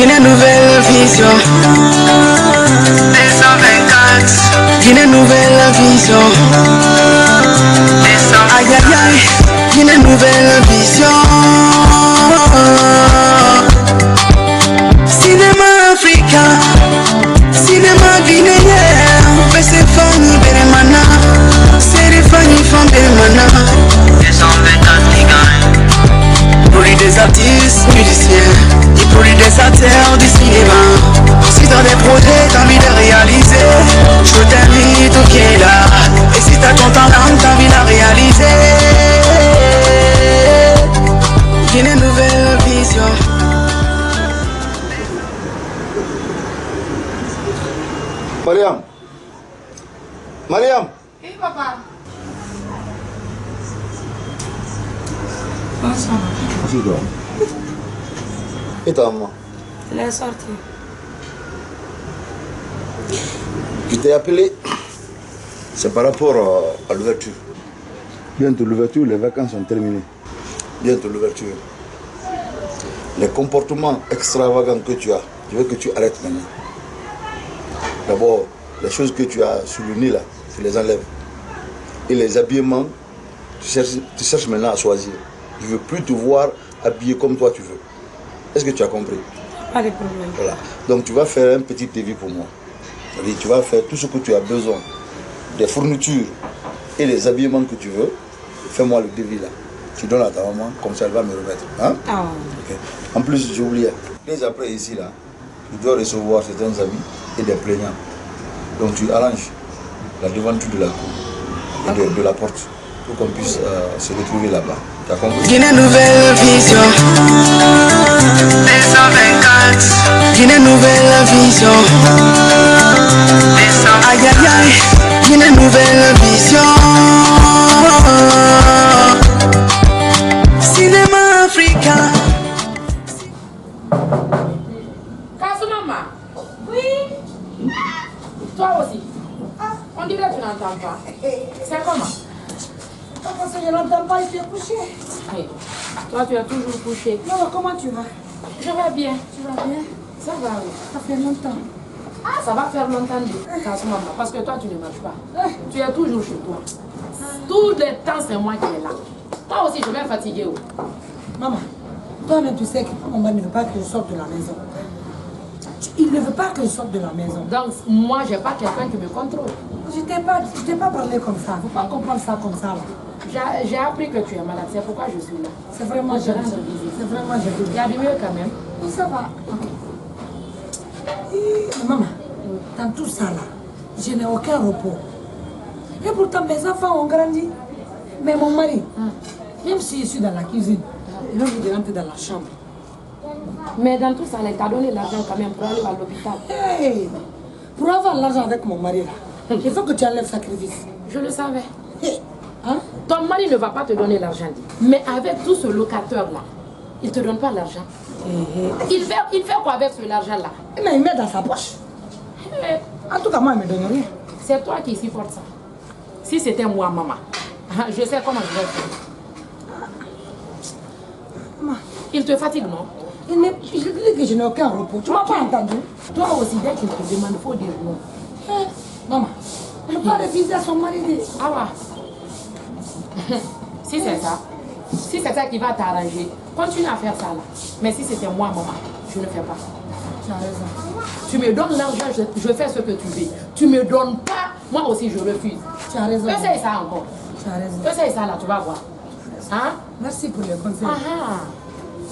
Guinée nouvelle vision. 224. Guinée nouvelle vision. Aïe aïe aïe. Guinée nouvelle vision. Cinéma africain. Cinéma guinéen. C'est Fanny Beremana. C'est Fanny Fan Beremana. 224 qui gagne. Produit des artistes musiciens. Il produit des acteurs du cinéma. Si t'as des projets t'as envie de réaliser, je t'invite au qui est là. Et si t'as ton talent t'as envie de la réaliser. Guinée nouvelle vision. Mariam. Mariam. Oui, papa. Assieds-toi. Et ta maman? Elle est sortie. Je t'ai appelé. C'est par rapport à l'ouverture. Bientôt l'ouverture, les vacances sont terminées. Bientôt l'ouverture. Les comportements extravagants que tu as, je veux que tu arrêtes maintenant. D'abord, les choses que tu as sous le nez là, tu les enlèves. Et les habillements, tu cherches maintenant à choisir. Je ne veux plus te voir habillé comme toi tu veux. Est-ce que tu as compris? Pas de problème. Voilà. Donc tu vas faire un petit devis pour moi. C'est-à-dire, tu vas faire tout ce que tu as besoin. Des fournitures et les habillements que tu veux. Fais-moi le devis là. Tu donnes à ta maman, comme ça elle va me remettre. Hein? Ah. Okay. En plus, j'ai oublié. Dès après ici là, tu dois recevoir certains amis et des plaignants. Donc tu arranges la devanture de la cour et de la porte pour qu'on puisse se retrouver là-bas. Tu as compris? Guinée nouvelle vision. 224. Guinée nouvelle vision. Aïe aïe aïe. Guinée nouvelle vision. Cinéma africain. Maman. Oui. Toi aussi. On dirait que tu n'entends pas. C'est comment? Parce que je n'entends pas, il s'est couché. Hey. Toi, tu es toujours couché. Non, comment tu vas? Je vais bien. Tu vas bien? Ça va, oui. Ça fait longtemps. Ah, ça va faire longtemps de maman, parce que toi, tu ne marches pas. Tu es toujours chez toi. Tout le temps, c'est moi qui est là. Toi aussi, je vais fatiguer. Maman, toi-même, tu sais que mon mari ne veut pas que je sorte de la maison. Il ne veut pas que je sorte de la maison. Donc, moi, je n'ai pas quelqu'un qui me contrôle. Je t'ai pas parlé comme ça. Il ne faut pas comprendre ça comme ça. Là. J'ai appris que tu es malade. C'est pourquoi je suis là. C'est vraiment gentil. C'est vraiment gentil. Il y a du mieux quand même. Oui, ça va. Maman, dans tout ça là, je n'ai aucun repos. Et pourtant, mes enfants ont grandi. Mais mon mari, même si je suis dans la cuisine, il a envie de rentrer dans la chambre. Mais dans tout ça, il t'a donné l'argent quand même pour aller à l'hôpital. Hey, pour avoir l'argent avec mon mari là, il faut que tu enlèves sacrifice. Je le savais. Hey, hein? Ton mari ne va pas te donner l'argent. Mais avec tout ce locateur-là, il ne te donne pas l'argent. Il fait quoi avec cet argent-là? Mais il met dans sa poche. En tout cas, moi, il ne me donne rien. C'est toi qui supportes ça. Si c'était moi, maman, je sais comment je vais faire. Maman, Il te fatigue, non? je dis que je n'ai aucun repos. Tu m'as pas entendu? Toi aussi, dès qu'il te demande, il faut dire non. Maman, on ne peut pas refuser à son mari. Ah ouais. Si c'est ça, si c'est ça qui va t'arranger, continue à faire ça là. Mais si c'était moi, maman, je ne fais pas. Tu as raison. Tu me donnes l'argent, je fais ce que tu veux. Tu me donnes pas, moi aussi je refuse. Tu as raison. Essaye ça encore. Tu as raison. Essaye ça là, tu vas voir. Hein? Merci pour les conseils. Ah,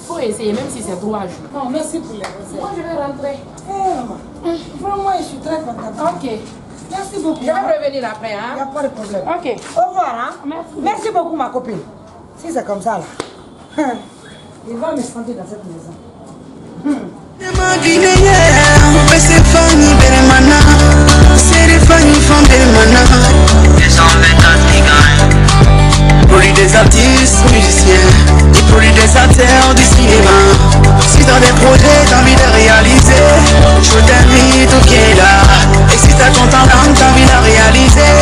faut essayer, même si c'est 3 jours. Non, merci pour les conseils. Moi, je vais rentrer. Maman, vraiment, je suis très contente. Ok. Merci beaucoup. Je vais revenir après, Il n'y hein? a pas de problème. Ok. Au revoir, hein? Merci. Merci beaucoup, ma copine. Si c'est comme ça, là, il va me sentir dans cette maison. Cinéma guinéen. C'est Fanny Beremana. C'est Fanny Fan Beremana. 224 qui gagne. Produit des artistes musiciens. Il produit des acteurs du cinéma. Si t'as des projets t'as envie de réaliser, je t'invite au qui est là. Et si t'as ton talent t'as envie de la réaliser.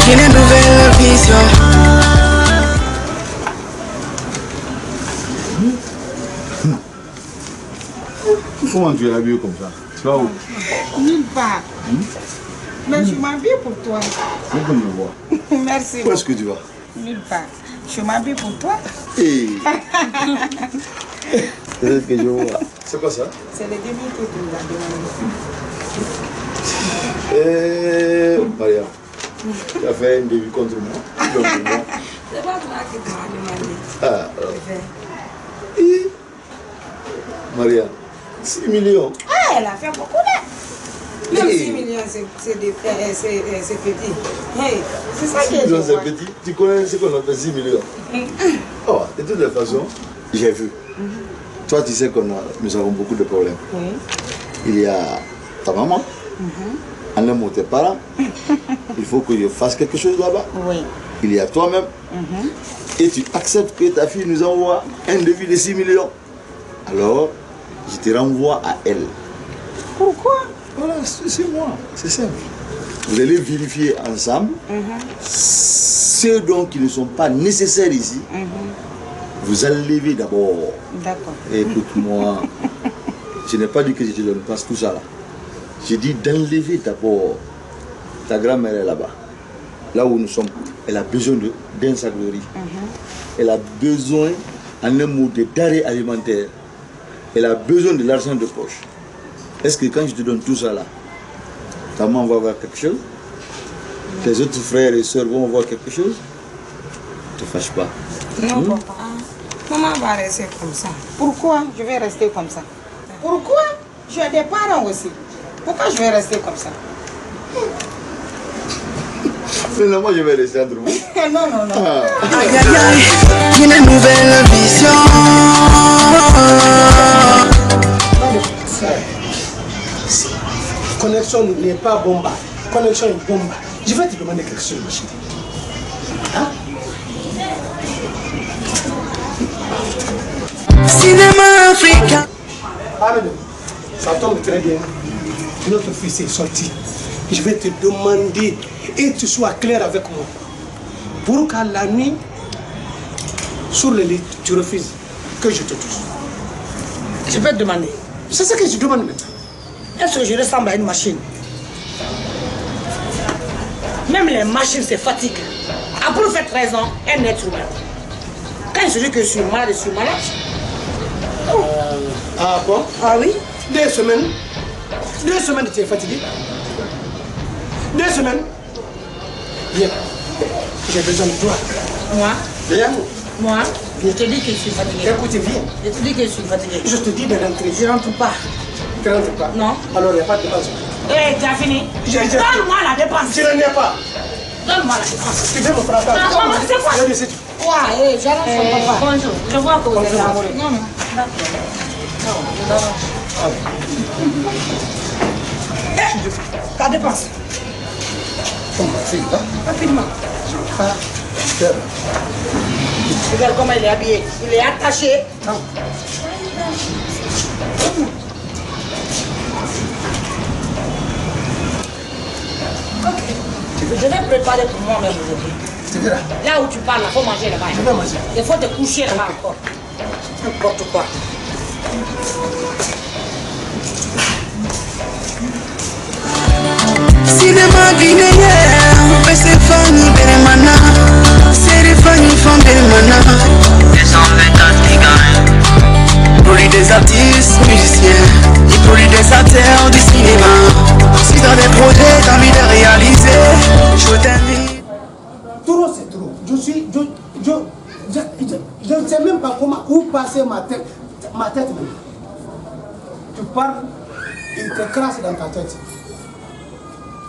Guinée nouvelle vision. Comment tu es habillé comme ça? Tu vas où? Nulle part. Mais je m'habille pour toi. C'est comme je vois. Merci. Où est-ce que tu vas? Nulle part. Je m'habille pour toi. Hey. C'est ce que je vois. C'est quoi ça? C'est le début que tu nous as demandé. Maria, tu as fait un début contre moi. C'est pas toi qui m'as demandé. Ah, et Maria, 6 millions. Ah, elle a fait beaucoup là. Même 6 millions, c'est petit. Hey, c'est ça qui est millions, c'est petit. Tu connais ce qu'on appelle 6 millions. Oh, de toutes les façons, j'ai vu. Toi, tu sais que nous avons beaucoup de problèmes. Oui. Il y a ta maman, en un mot tes parents. Il faut que je fasse quelque chose là-bas. Oui. Il y a toi-même. Et tu acceptes que ta fille nous envoie un devis de 6 millions. Alors, je te renvoie à elle. Pourquoi? Voilà, c'est moi. C'est simple. Vous allez vérifier ensemble ceux donc qui ne sont pas nécessaires ici. Vous enlevez d'abord. D'accord. Écoute-moi. Je n'ai pas dit que je te donne pas tout ça là. J'ai dit d'enlever d'abord. Ta grand-mère est là-bas. Là où nous sommes. Elle a besoin d'un sac de riz. Elle a besoin, en un mot, de denrées alimentaires. Elle a besoin de l'argent de poche. Est-ce que quand je te donne tout ça là, ta maman va voir quelque chose? Tes autres frères et sœurs vont voir quelque chose? Ne te fâche pas. Non, papa. Maman va rester comme ça. Pourquoi je vais rester comme ça? Pourquoi? J'ai des parents aussi. Pourquoi je vais rester comme ça? Finalement, je vais rester entre vous. Non, non, non. Aïe aïe aïe, une nouvelle vision. Connexion n'est pas bomba. Connexion est bomba. Je vais te demander quelque chose, ma chérie. Hein? Cinéma africain. Amen. Ça tombe très bien. Notre fils est sorti. Je vais te demander et tu sois clair avec moi. Pour qu'à la nuit, sur le lit, tu refuses que je te touche. Je peux te demander, C'est ce que je demande maintenant. est-ce que je ressemble à une machine? Même les machines se fatiguent. À pour cette raison, un être humain. Quand il se dit que je suis malade, je suis malade. Ah bon? Ah oui? 2 semaines. 2 semaines, tu es fatigué. 2 semaines. Viens. J'ai besoin de toi. Moi? Viens. Moi? Je te dis que je suis fatigué. Écoute, viens. Je te dis que je suis fatigué. Je te dis de rentrer. Je rentre pas. Tu rentres pas? Non. Alors, il n'y a pas de dépense. Eh, tu as fini? Donne-moi la dépense. Je n'en ai pas. Donne-moi la dépense. Tu veux me frapper? Non, non, c'est quoi? Je décide. Ouais, j'arrête papa. Bonjour. Je vois que vous êtes amoureux. Non, non. Ta dépense. Comme ma fille, hein? Rapidement. Pas faire. Regarde comment il est habillé. Il est attaché. Non. Ok. Je vais préparer pour moi-même aujourd'hui. Tu verras. Là où tu parles, il faut manger là-bas. Je vais manger. Il faut te coucher là-bas encore. N'importe quoi. Cinéma guinéen, c'est Fanny Belemana. C'est les Fanny Fan Belemana. 224 qui gagne. Produit des artistes, musiciens. Il produit des acteurs du cinéma. Si t'as des projets, t'as envie de réaliser, je t'invite. Trop, c'est trop. Je ne sais même pas comment, où passer ma tête même. Tu parles, il te crasse dans ta tête.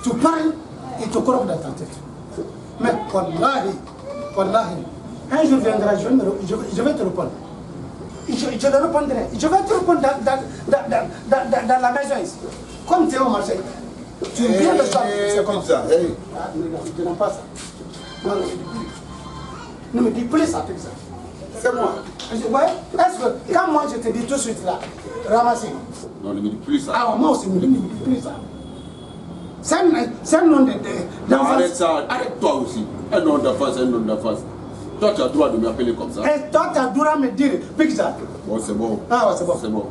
Tu parles, il te croque dans ta tête. Mais wallahi, un jour viendra, je vais te répondre. Je te répondrai. Je vais te répondre dans la maison ici. Comme tu es au marché. Tu viens de ça. C'est comme ça. Ah, je n'aime pas ça. Non, ne me dis plus ça, ça. C'est moi. Ouais. Est-ce que quand moi je te dis tout de suite là, ramassez. Non, ne me dis plus ça. Ah, moi aussi, ne me dis plus ça. C'est un nom d'enfance. Arrête ça, arrête toi aussi. Un nom d'enfance, un nom d'enfance. Toi, tu as le droit de m'appeler comme ça. Et toi, tu as le droit de me dire, pique ça. Bon, c'est bon. Ah ouais, c'est bon. C'est bon.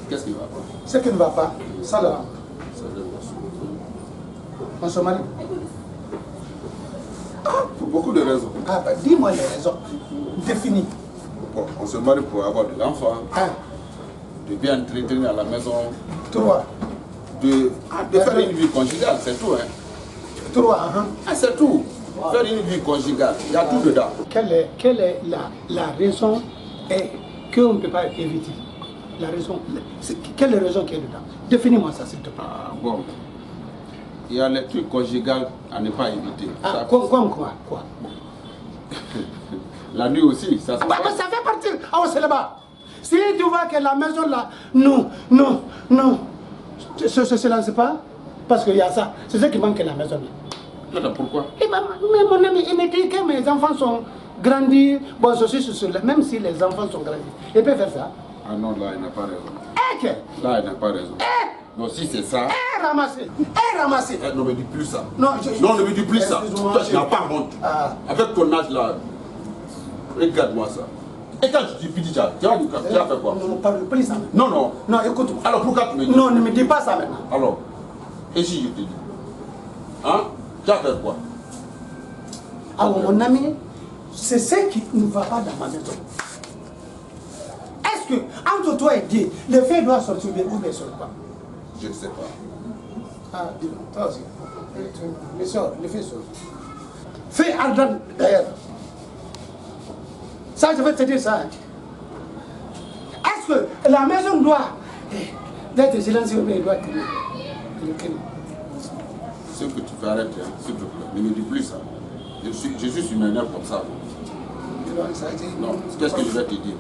Qu'est-ce qui va pas? Ce qui ne va pas, ça là. On se marie. Pour beaucoup de raisons. Ah bah dis-moi les raisons. Définis. Bon, on se marie pour avoir de l'enfant, Hein? de bien entretenir à la maison, 3. de faire une vie conjugale, c'est tout. Hein. 3. Ah, c'est tout. Faire une vie conjugale, il y a tout dedans. Quelle est la raison qu'on ne peut pas éviter? La raison, quelle est la raison qui est dedans? Définis-moi ça, s'il te plaît. Ah, bon. Il y a les trucs conjugales à ne pas éviter. Ah, Ça- quoi? La nuit aussi, ça se Bah, passe. ça fait partie. Ah, c'est là-bas. Si tu vois que la maison là, non, se lance pas, parce qu'il y a ça. C'est ce qui manque à la maison là. Non, pourquoi? Eh ben, mais mon ami, il me dit que mes enfants sont grandis. Bon, même si les enfants sont grandis, il peut faire ça. Ah non, là, il n'a pas raison. Eh, que? Là, il n'a pas raison. Non, si c'est ça... Ramasser. Non, ne me dis plus ça. Non, Non, ne me dis plus ça. Excuse-moi, Toi, tu n'as pas honte. Ah. Avec ton âge là, regarde-moi ça. Et quand je dis pidi, tu as fait quoi? Non, parle plus ça. Non. Non, écoute-moi. Alors pourquoi tu me dis? Non, ne me dis pas ça maintenant. Alors, et si je te dis? Hein? Tu as fait quoi? Alors, mon ami, c'est ce qui ne va pas dans ma maison. Est-ce que, entre toi et Dieu, le fait doit sortir ou ne sort pas? Je ne sais pas. Ah, dis-donc, toi aussi. Le sort, le fait sort. Fais ardent d'ailleurs. Ça, je vais te dire ça. Hein. Est-ce que la maison doit être silencieuse ou elle doit crier? Ce que tu fais, arrête, hein, s'il te plaît. Ne me dis plus ça. Je suis sur mes nerfs comme ça. Non, qu'est-ce que je vais te dire?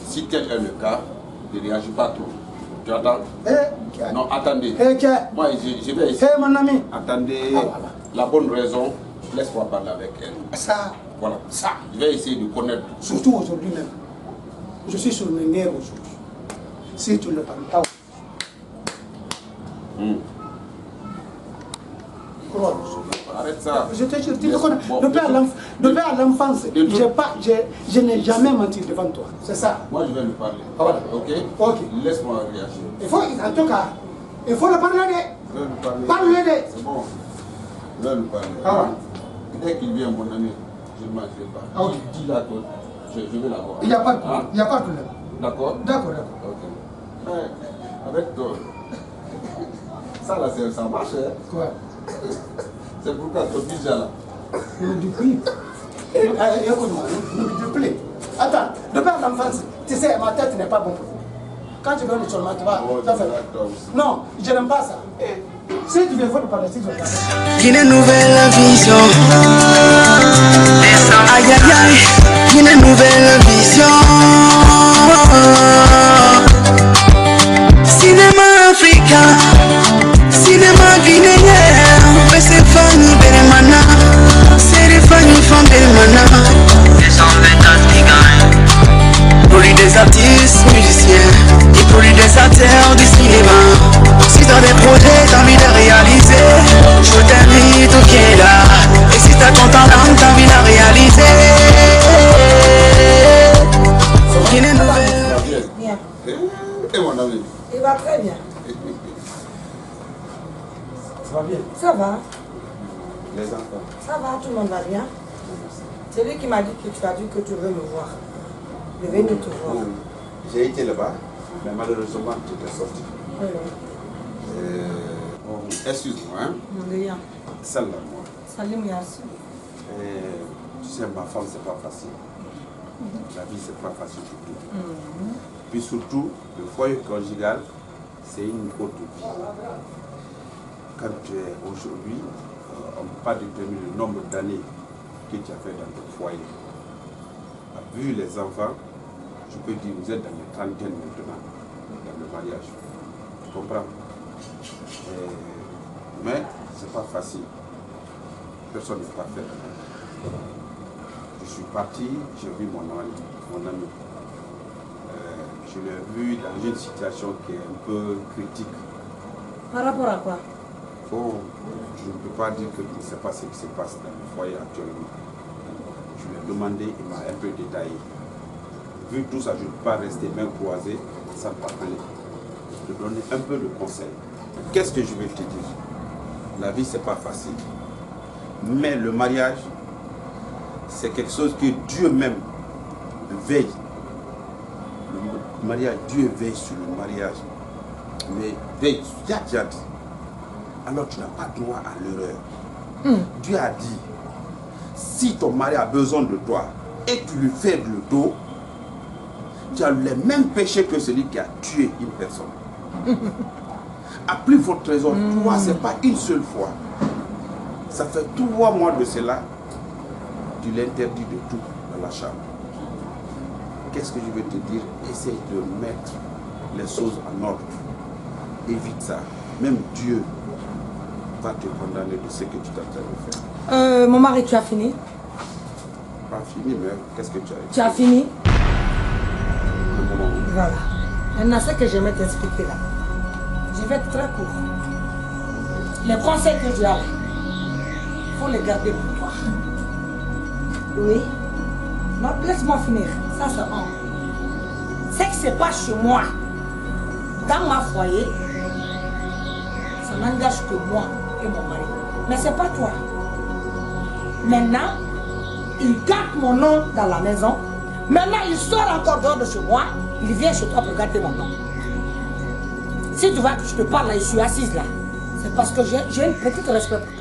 Si tel est le cas, ne réagis pas trop. Tu attends? Non, attendez. Moi, je vais essayer. Mon ami. Attendez. Ah, voilà. La bonne raison, laisse-moi parler avec elle. Ça, Voilà. ça. Je vais essayer de connaître. Surtout aujourd'hui même. Je suis sur mes nerfs aujourd'hui. Si tu ne le parles pas. Arrête ça. Je te jure, tu Laisse- te connais. bon, Depuis à l'enfance, je n'ai jamais menti devant toi. C'est ça. Moi, je vais lui parler. Voilà. Ok? Ok. Laisse-moi réagir. Il faut, en tout cas, il faut le parler. Je vais lui parler. Parle-le. C'est bon. Je vais lui parler. Ah. Dès qu'il vient, mon ami, je ne manquerai pas. Ah, ok. Dis là que je vais l'avoir. Il n'y a pas de problème. Hein? Il n'y a pas de problème. D'accord? D'accord. Ok. Mais avec toi, ça là, ça marche. Hein? Quoi? C'est pourquoi ton déjà là. Ne me dis plus. Écoute-moi, ne me dis plus. Attends, depuis à l'enfance, tu sais, ma tête n'est pas bonne pour vous. Quand tu donnes le seulement, tu vas. Oh, tu vas faire. d'accord aussi. Non, je n'aime pas ça. Si tu veux, il faut le parler. Si tu veux parler. Une nouvelle vision. Aïe aïe aïe, une nouvelle vision. Cinéma africain, cinéma guinéen. Ouais, c'est Fanny Bermana, c'est les Fanny from Bermana. It's on the dusty guy. Produit des artistes, musiciens, et produit des acteurs du cinéma. Si t'as des projets, t'as envie de réaliser, je t'invite au qui est là. Et si t'as ton talent, t'as envie de réaliser. Une nouvelle. Bien. Et mon ami. Il va très bien. Ça va bien? Ça va. Les enfants. Ça va, tout le monde va bien. C'est lui qui m'a dit que tu as dit que tu veux me voir. Je vais venir te voir. J'ai été là-bas, mais malheureusement, tu es sorti. Oui. Bon, excuse-moi, hein? Rien. Celle-là, moi. Salim Yassi. Tu sais, ma femme, c'est pas facile. La vie, c'est pas facile du tout. Puis surtout, le foyer conjugal, c'est une autre vie. Quand tu es aujourd'hui, on ne peut pas déterminer le nombre d'années que tu as fait dans ton foyer. Vu les enfants, je peux dire vous êtes dans les trentaines maintenant, dans le mariage. Tu comprends? Mais c'est pas facile. Personne n'est pas fait. Je suis parti, j'ai vu mon ami. Je l'ai vu dans une situation qui est un peu critique. Par rapport à quoi? Bon, je ne peux pas dire que je ne sais pas ce qui se passe dans le foyer actuellement. Je m'as demandé, il m'a un peu détaillé. Vu tout ça, je ne peux pas rester main croisée sans parler. Je te donner un peu de conseils. Qu'est-ce que je vais te dire? La vie, c'est pas facile. Mais le mariage, c'est quelque chose que Dieu même veille. Le mariage, Dieu veille sur le mariage. Mais veille, Yad. Alors tu n'as pas droit à l'erreur. Dieu a dit, si ton mari a besoin de toi et tu lui fais le dos, tu as les mêmes péchés que celui qui a tué une personne. A plus votre trésor, toi, ce n'est pas une seule fois. Ça fait 3 mois de cela, tu l'interdis de tout dans la chambre. Qu'est-ce que je vais te dire? Essaye de mettre les choses en ordre. Évite ça. Même Dieu va te condamner de ce que tu t'as fait. Mon mari, tu as fini? Pas fini, mais qu'est-ce que tu as dit? Tu as fini? Le Voilà. Maintenant, ce que je vais t'expliquer là, je vais être très court. Les conseils que tu as, il faut les garder pour toi. Oui. Non, laisse-moi finir. Ça, c'est un. Ce qui se passe chez moi, dans ma foyer, ça n'engage que moi et mon mari. Mais c'est pas toi. Maintenant, il garde mon nom dans la maison. Maintenant, il sort encore dehors de chez moi. Il vient chez toi pour garder mon nom. Si tu vois que je te parle là, je suis assise là, c'est parce que j'ai un petit respect pour toi.